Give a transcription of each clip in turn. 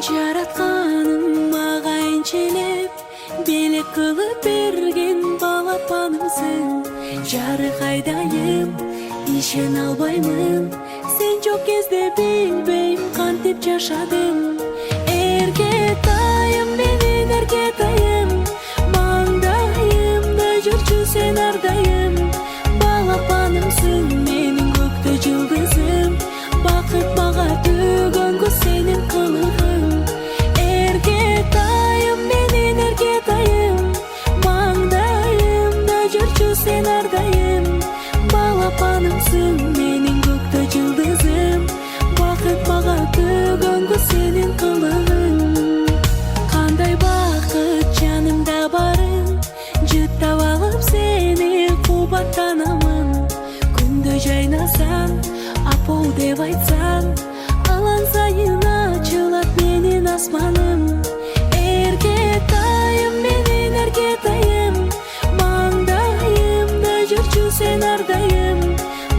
Жаратканым мага энчелеп, белек кылып берген балапанымсың. Жарык ишен албаймын, сен жок кезде билбейм кантип жашадым. Эркетайым, менин эркетайым, маңдайымда жүрчү сен ардайым. Балапанымсың, менин көктө жылдызым, бакыт мага төгөнгө сенин кылыгың. Эркетайым, менин эркетайым, маңдайымда жүрчү сен ардайым. Балапанымсың, менин көктө жылдызым, бакыт мага төгөнгө сенин кылыгың. Кандай бакыт жанымда барың, жыттап алып сени кубаттанамын. Күндө жайнасаң, апол деп айтсаң, алан сайын ачылат менин асманым. Эркетайым, менин эркетайым, маңдайымда жүрчү сен ардайым.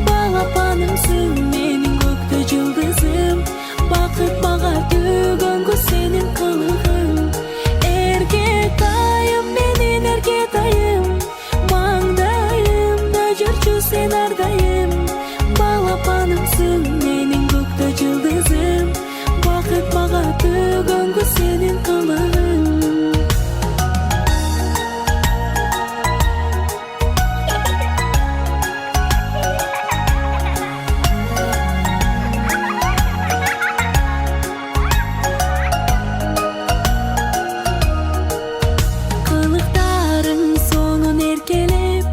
Балапанымсың, менин көктө жылдызым, бакыт мага төгөнгө сенин кылыгың. Эркетайым, менин эркетайым, маңдайымда жүрчү сен ардайым. Балапанымсың, менин көктө жылдызым, бакыт мага төгөнгө сенин кылыгың. Кылыктарың сонун эркелеп,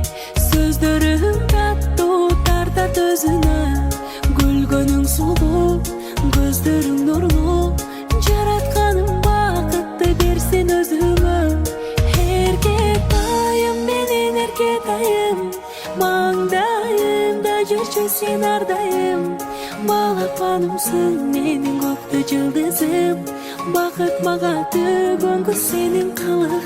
сөздөрүң таттуу тартат өзүнө. Күлгөнүң сулуу, көздөрүң нурлуу, жаратканың бакытты берсин өзүңө. Эркетайым, менин эркетайым, маңдайымда жүрчү сен ардайым. Балапанымсың, менин көктө жылдызым, бакыт мага төгөнгө сенин кылыгың.